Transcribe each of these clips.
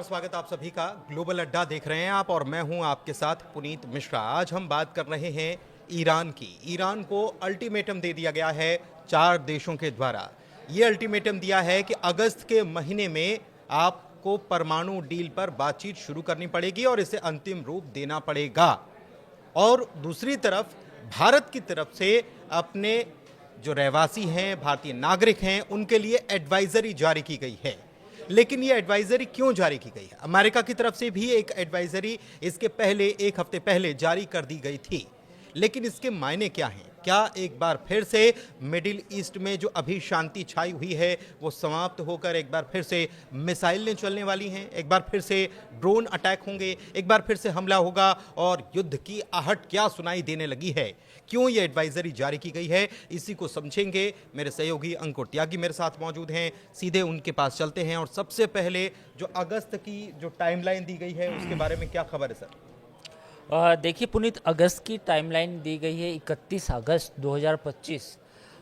नमस्कार, स्वागत आप सभी का। ग्लोबल अड्डा देख रहे हैं आप और मैं हूं आपके साथ पुनीत मिश्रा। आज हम बात कर रहे हैं ईरान की। ईरान को अल्टीमेटम दे दिया गया है 4 देशों के द्वारा। ये अल्टीमेटम दिया है कि अगस्त के महीने में आपको परमाणु डील पर बातचीत शुरू करनी पड़ेगी और इसे अंतिम रूप देना पड़ेगा। और दूसरी तरफ भारत की तरफ से अपने जो रहवासी हैं, भारतीय नागरिक हैं, उनके लिए एडवाइजरी जारी की गई है। लेकिन ये एडवाइजरी क्यों जारी की गई है? अमेरिका की तरफ से भी एक एडवाइजरी इसके पहले 1 हफ्ते पहले जारी कर दी गई थी। लेकिन इसके मायने क्या हैं? क्या एक बार फिर से मिडिल ईस्ट में जो अभी शांति छाई हुई है वो समाप्त होकर एक बार फिर से मिसाइलें चलने वाली हैं, एक बार फिर से ड्रोन अटैक होंगे, एक बार फिर से हमला होगा और युद्ध की आहट क्या सुनाई देने लगी है? क्यों ये एडवाइजरी जारी की गई है, इसी को समझेंगे। मेरे सहयोगी अंकुर त्यागी मेरे साथ मौजूद हैं, सीधे उनके पास चलते हैं। और सबसे पहले जो अगस्त की जो टाइमलाइन दी गई है उसके बारे में क्या खबर है सर? देखिए पुनीत, अगस्त की टाइमलाइन दी गई है 31 अगस्त 2025।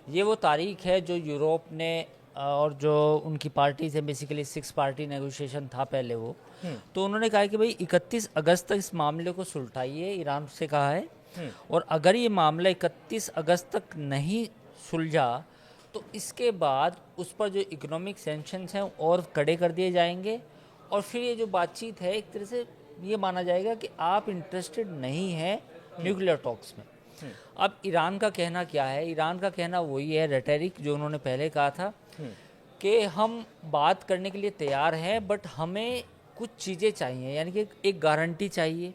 ये वो तारीख है जो यूरोप ने और जो उनकी पार्टीज है, बेसिकली 6 पार्टी नेगोशिएशन था पहले वो, तो उन्होंने कहा कि भाई 31 अगस्त तक इस मामले को सुलझाइए, ईरान से कहा है। और अगर ये मामला 31 अगस्त तक नहीं सुलझा तो इसके बाद उस पर जो इकोनॉमिक सैंक्शंस हैं और कड़े कर दिए जाएंगे। और फिर ये जो बातचीत है, एक तरह से ये माना जाएगा कि आप इंटरेस्टेड नहीं हैं न्यूक्लियर टॉक्स में। अब ईरान का कहना क्या है? ईरान का कहना वही है, रेटरिक जो उन्होंने पहले कहा था कि हम बात करने के लिए तैयार हैं, बट हमें कुछ चीज़ें चाहिए, यानी कि एक गारंटी चाहिए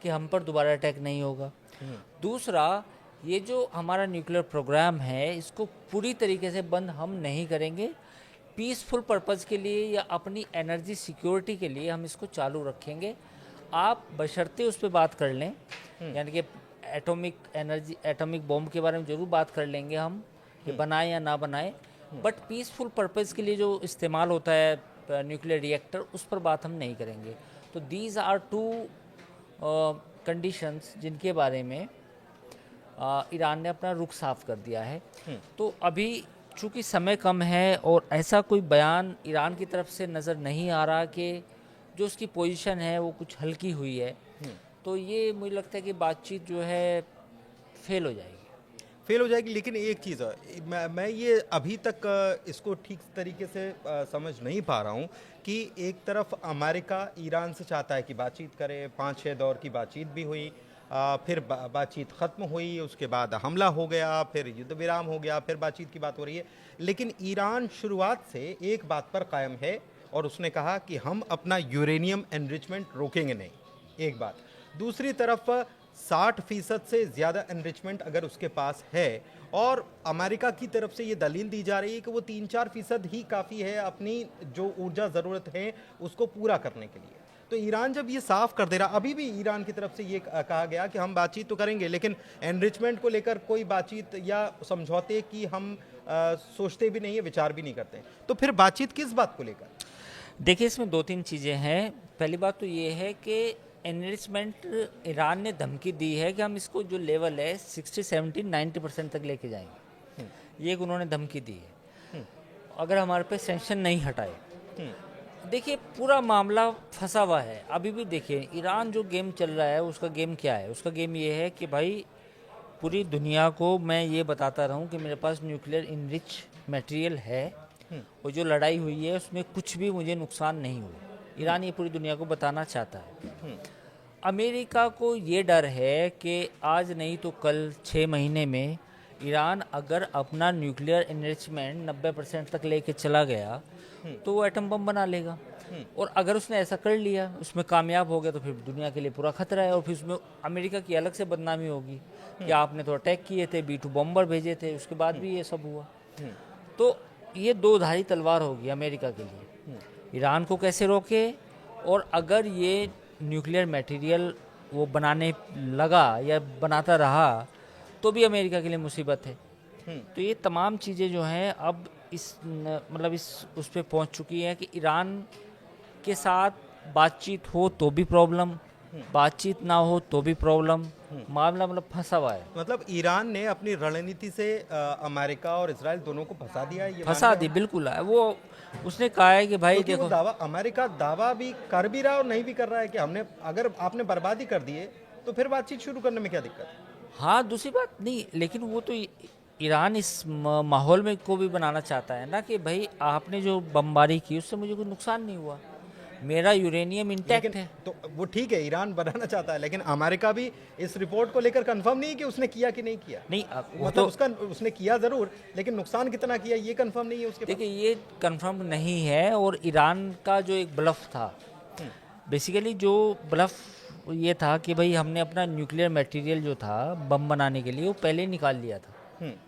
कि हम पर दोबारा अटैक नहीं होगा। दूसरा, ये जो हमारा न्यूक्लियर प्रोग्राम है इसको पूरी तरीके से बंद हम नहीं करेंगे, पीसफुल पर्पज़ के लिए या अपनी एनर्जी सिक्योरिटी के लिए हम इसको चालू रखेंगे। आप बशर्ते उस पर बात कर लें, यानी कि एटॉमिक बॉम्ब के बारे में ज़रूर बात कर लेंगे हम कि बनाए या ना बनाए, बट पीसफुल पर्पज़ के लिए जो इस्तेमाल होता है न्यूक्लियर रिएक्टर, उस पर बात हम नहीं करेंगे। तो दीज आर 2 कंडीशंस जिनके बारे में ईरान ने अपना रुख साफ कर दिया है। तो अभी चूँकि समय कम है और ऐसा कोई बयान ईरान की तरफ से नज़र नहीं आ रहा कि जो उसकी पोजीशन है वो कुछ हल्की हुई है, तो ये मुझे लगता है कि बातचीत जो है फेल हो जाएगी। लेकिन एक चीज़ है, मैं ये अभी तक इसको ठीक तरीके से समझ नहीं पा रहा हूँ कि एक तरफ अमेरिका ईरान से चाहता है कि बातचीत करे, 5-6 दौर की बातचीत भी हुई, फिर बातचीत ख़त्म हुई, उसके बाद हमला हो गया, फिर युद्ध विराम हो गया, फिर बातचीत की बात हो रही है। लेकिन ईरान शुरुआत से एक बात पर कायम है और उसने कहा कि हम अपना यूरेनियम एनरिचमेंट रोकेंगे नहीं, एक बात। दूसरी तरफ 60% से ज़्यादा एनरिचमेंट अगर उसके पास है और अमेरिका की तरफ से ये दलील दी जा रही है कि वो 3-4% ही काफ़ी है अपनी जो ऊर्जा ज़रूरत है उसको पूरा करने के लिए। तो ईरान जब ये साफ कर दे रहा, अभी भी ईरान की तरफ से ये कहा गया कि हम बातचीत तो करेंगे लेकिन एनरिचमेंट को लेकर कोई बातचीत या समझौते की हम सोचते भी नहीं है, विचार भी नहीं करते। तो फिर बातचीत किस बात को लेकर? देखिए, इसमें 2-3 चीज़ें हैं। पहली बात तो ये है कि एनरिचमेंट, ईरान ने धमकी दी है कि हम इसको जो लेवल है 60, 70, 90% तक लेके जाएंगे। ये एक उन्होंने धमकी दी है अगर हमारे पे सैंक्शन नहीं हटाए। देखिए, पूरा मामला फंसा हुआ है अभी भी। देखिए, ईरान जो गेम चल रहा है उसका गेम क्या है? उसका गेम ये है कि भाई पूरी दुनिया को मैं ये बताता रहूं कि मेरे पास न्यूक्लियर इनरिच मटेरियल है और जो लड़ाई हुई है उसमें कुछ भी मुझे नुकसान नहीं हुआ। ईरान ये पूरी दुनिया को बताना चाहता है। अमेरिका को ये डर है कि आज नहीं तो कल 6 महीने में ईरान अगर अपना न्यूक्लियर एनरिचमेंट 90% तक लेके चला गया तो वो एटम बम बना लेगा। और अगर उसने ऐसा कर लिया, उसमें कामयाब हो गया, तो फिर दुनिया के लिए पूरा खतरा है। और फिर उसमें अमेरिका की अलग से बदनामी होगी कि आपने तो अटैक किए थे, B-2 बॉम्बर भेजे थे, उसके बाद भी ये सब हुआ। तो ये 2 धारी तलवार होगी अमेरिका के लिए। ईरान को कैसे रोके, और अगर ये न्यूक्लियर मटेरियल वो बनाने लगा या बनाता रहा तो भी अमेरिका के लिए मुसीबत है। तो ये तमाम चीज़ें जो हैं अब इस उस पर पहुँच चुकी है कि ईरान के साथ बातचीत हो तो भी प्रॉब्लम, बातचीत ना हो तो भी प्रॉब्लम, मामला मतलब फंसा हुआ है। मतलब ईरान ने अपनी रणनीति से अमेरिका और इजराइल दोनों को फंसा दिया है, ये मान फंसा रहे दी हैं? बिल्कुल है वो। उसने कहा है कि भाई क्योंकि वो देखो, दावा अमेरिका दावा भी कर भी रहा है और नहीं भी कर रहा है कि हमने, अगर आपने बर्बादी कर दी है तो फिर बातचीत शुरू करने में क्या दिक्कत है? हाँ दूसरी बात नहीं, लेकिन वो तो ईरान इस माहौल में को भी बनाना चाहता है ना कि भाई आपने जो बमबारी की उससे मुझे कोई नुकसान नहीं हुआ, मेरा यूरेनियम इंटैक्ट लेकिन है। तो वो ठीक है, ईरान बनाना चाहता है, लेकिन अमेरिका भी इस रिपोर्ट को लेकर कंफर्म नहीं है कि उसने किया कि नहीं किया। नहीं वो मतलब तो उसका उसने किया जरूर, लेकिन नुकसान कितना किया ये कंफर्म नहीं है उसके पास। देखिए ये कंफर्म नहीं है। और ईरान का जो एक ब्लफ था, बेसिकली जो ब्लफ ये था कि भाई हमने अपना न्यूक्लियर मटेरियल जो था बम बनाने के लिए वो पहले ही निकाल लिया था,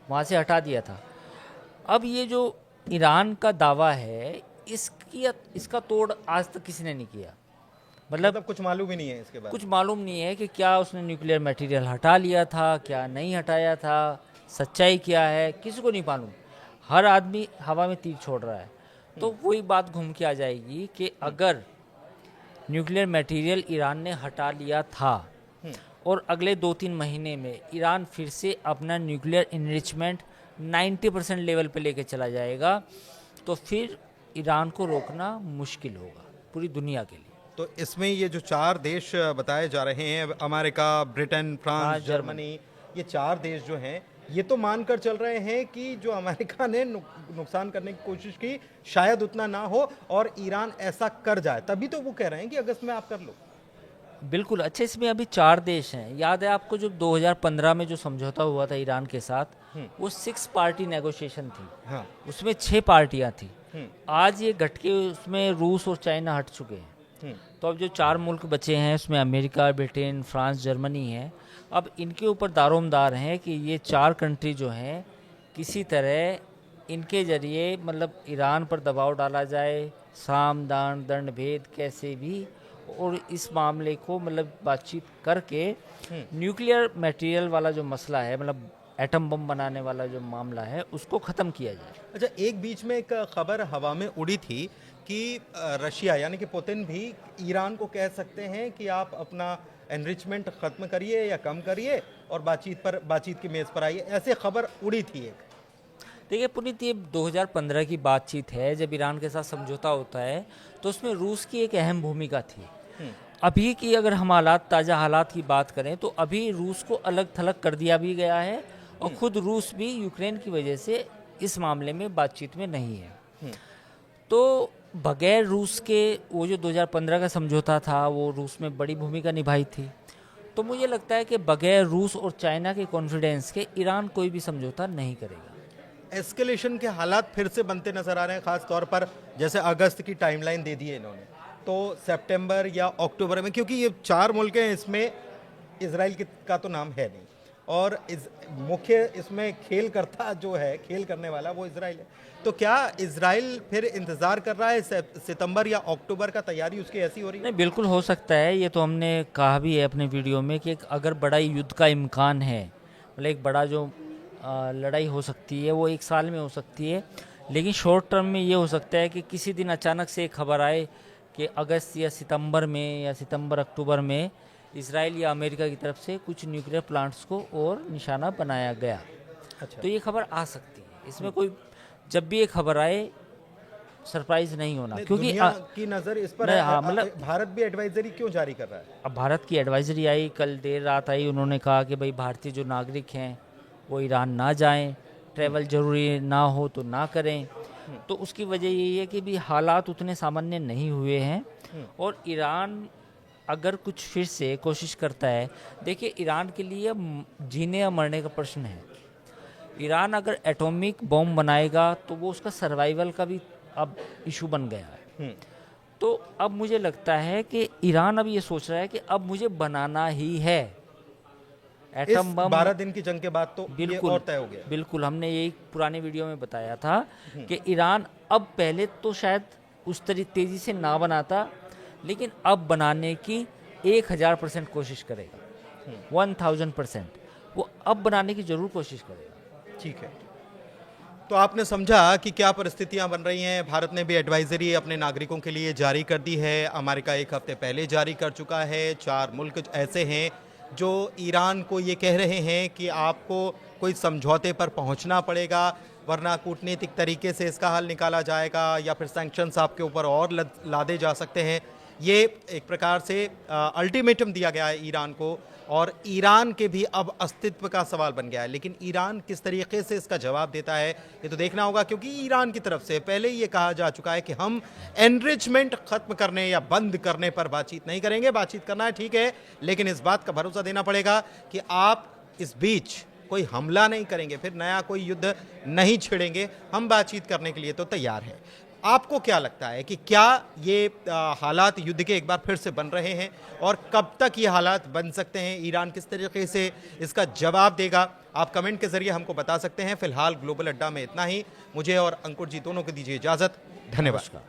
वहाँ से हटा दिया था। अब ये जो ईरान का दावा है इसका तोड़ आज तक किसी ने नहीं किया। मतलब मतलब कुछ मालूम ही नहीं है इसके बारे कुछ मालूम नहीं है कि क्या उसने न्यूक्लियर मटेरियल हटा लिया था, क्या नहीं हटाया था, सच्चाई क्या है, किसी को नहीं मालूम। हर आदमी हवा में तीर छोड़ रहा है। तो वही बात घूम के आ जाएगी कि अगर न्यूक्लियर मटेरियल ईरान ने हटा लिया था और अगले 2-3 महीने में ईरान फिर से अपना न्यूक्लियर इनरिचमेंट 90% लेवल पे लेके चला जाएगा, तो फिर ईरान को रोकना मुश्किल होगा पूरी दुनिया के लिए। तो इसमें ये जो 4 देश बताए जा रहे हैं, अमेरिका, ब्रिटेन, फ्रांस, जर्मनी, ये 4 देश जो हैं, ये तो मानकर चल रहे हैं कि जो अमेरिका ने नुकसान करने की कोशिश की शायद उतना ना हो और ईरान ऐसा कर जाए, तभी तो वो कह रहे हैं कि अगस्त में आप कर लो। बिल्कुल। अच्छा, इसमें अभी 4 देश हैं। याद है आपको जब 2015 में जो समझौता हुआ था ईरान के साथ, वो 6 पार्टी नेगोशिएशन थी। हाँ। उसमें 6 पार्टियां थी। आज ये घट के उसमें रूस और चाइना हट चुके हैं। तो अब जो 4 मुल्क बचे हैं उसमें अमेरिका, ब्रिटेन, फ्रांस, जर्मनी है। अब इनके ऊपर दारोमदार हैं कि ये 4 कंट्री जो हैं किसी तरह इनके जरिए मतलब ईरान पर दबाव डाला जाए, साम दान दंड भेद कैसे भी, और इस मामले को मतलब बातचीत करके न्यूक्लियर मटेरियल वाला जो मसला है, मतलब एटम बम बनाने वाला जो मामला है, उसको ख़त्म किया जाए। अच्छा, एक बीच में एक खबर हवा में उड़ी थी कि रशिया यानी कि पुतिन भी ईरान को कह सकते हैं कि आप अपना एनरिचमेंट ख़त्म करिए या कम करिए और बातचीत की मेज़ पर आइए, ऐसे खबर उड़ी थी एक। देखिए पुनीत, ये 2015 की बातचीत है जब ईरान के साथ समझौता होता है, तो उसमें रूस की एक अहम भूमिका थी। अभी की अगर हम ताज़ा हालात की बात करें तो अभी रूस को अलग थलग कर दिया भी गया है और ख़ुद रूस भी यूक्रेन की वजह से इस मामले में बातचीत में नहीं है। तो बगैर रूस के वो जो 2015 का समझौता था वो रूस में बड़ी भूमिका निभाई थी। तो मुझे लगता है कि बगैर रूस और चाइना के कॉन्फिडेंस के ईरान कोई भी समझौता नहीं करेगा। एस्केलेशन के हालात फिर से बनते नजर आ रहे हैं, खास तौर पर जैसे अगस्त की टाइमलाइन दे दी है इन्होंने, तो सितंबर या अक्टूबर में, क्योंकि ये 4 मुल्क हैं, इसमें इजराइल का तो नाम है नहीं और मुख्य इसमें खेल करने वाला वो इजराइल है। तो क्या इजराइल फिर इंतजार कर रहा है सितंबर या अक्टूबर का, तैयारी उसकी ऐसी हो रही है? नहीं, बिल्कुल हो सकता है। ये तो हमने कहा भी है अपने वीडियो में कि अगर बड़ा युद्ध का इम्कान है, मतलब एक बड़ा जो लड़ाई हो सकती है वो 1 साल में हो सकती है, लेकिन शॉर्ट टर्म में ये हो सकता है कि किसी दिन अचानक से एक खबर आए कि अगस्त या सितंबर में या सितंबर अक्टूबर में इजराइल या अमेरिका की तरफ से कुछ न्यूक्लियर प्लांट्स को और निशाना बनाया गया। अच्छा। तो ये खबर आ सकती है। इसमें कोई जब भी ये खबर आए सरप्राइज नहीं होना, क्योंकि दुनिया की नज़र इस पर है। हाँ, मतलब भारत भी एडवाइजरी क्यों जारी कर रहा है? अब भारत की एडवाइजरी आई, कल देर रात आई। उन्होंने कहा कि भाई भारतीय जो नागरिक हैं वो ईरान ना जाएं, ट्रैवल ज़रूरी ना हो तो ना करें। तो उसकी वजह यही है कि भी हालात उतने सामान्य नहीं हुए हैं और ईरान अगर कुछ फिर से कोशिश करता है, देखिए ईरान के लिए जीने या मरने का प्रश्न है। ईरान अगर एटॉमिक बॉम्ब बनाएगा तो वो उसका सर्वाइवल का भी अब इशू बन गया है। तो अब मुझे लगता है कि ईरान अब ये सोच रहा है कि अब मुझे बनाना ही है एटम बम। 12 दिन की जंग के बाद तो बिल्कुल ये और तय हो गया। बिल्कुल, हमने यही पुराने वीडियो में बताया था कि ईरान अब पहले तो शायद उस तेजी से ना बनाता, लेकिन अब बनाने की 1000% कोशिश करेगा। 1000% वो अब बनाने की जरूर कोशिश करेगा। ठीक है। तो आपने समझा कि क्या परिस्थितियां बन रही हैं। भारत ने भी एडवाइजरी अपने नागरिकों के लिए जारी कर दी है। अमेरिका एक हफ्ते पहले जारी कर चुका है। 4 मुल्क ऐसे हैं जो ईरान को ये कह रहे हैं कि आपको कोई समझौते पर पहुंचना पड़ेगा, वरना कूटनीतिक तरीके से इसका हल निकाला जाएगा या फिर सैंक्शंस आपके ऊपर और लादे जा सकते हैं। ये एक प्रकार से अल्टीमेटम दिया गया है ईरान को, और ईरान के भी अब अस्तित्व का सवाल बन गया है। लेकिन ईरान किस तरीके से इसका जवाब देता है ये तो देखना होगा, क्योंकि ईरान की तरफ से पहले ही ये कहा जा चुका है कि हम एनरिचमेंट खत्म करने या बंद करने पर बातचीत नहीं करेंगे। बातचीत करना है ठीक है, लेकिन इस बात का भरोसा देना पड़ेगा कि आप इस बीच कोई हमला नहीं करेंगे, फिर नया कोई युद्ध नहीं छेड़ेंगे। हम बातचीत करने के लिए तो तैयार हैं। आपको क्या लगता है कि क्या ये हालात युद्ध के एक बार फिर से बन रहे हैं, और कब तक ये हालात बन सकते हैं? ईरान किस तरीके से इसका जवाब देगा? आप कमेंट के जरिए हमको बता सकते हैं। फिलहाल ग्लोबल अड्डा में इतना ही। मुझे और अंकुर जी दोनों को दीजिए इजाजत। धन्यवाद।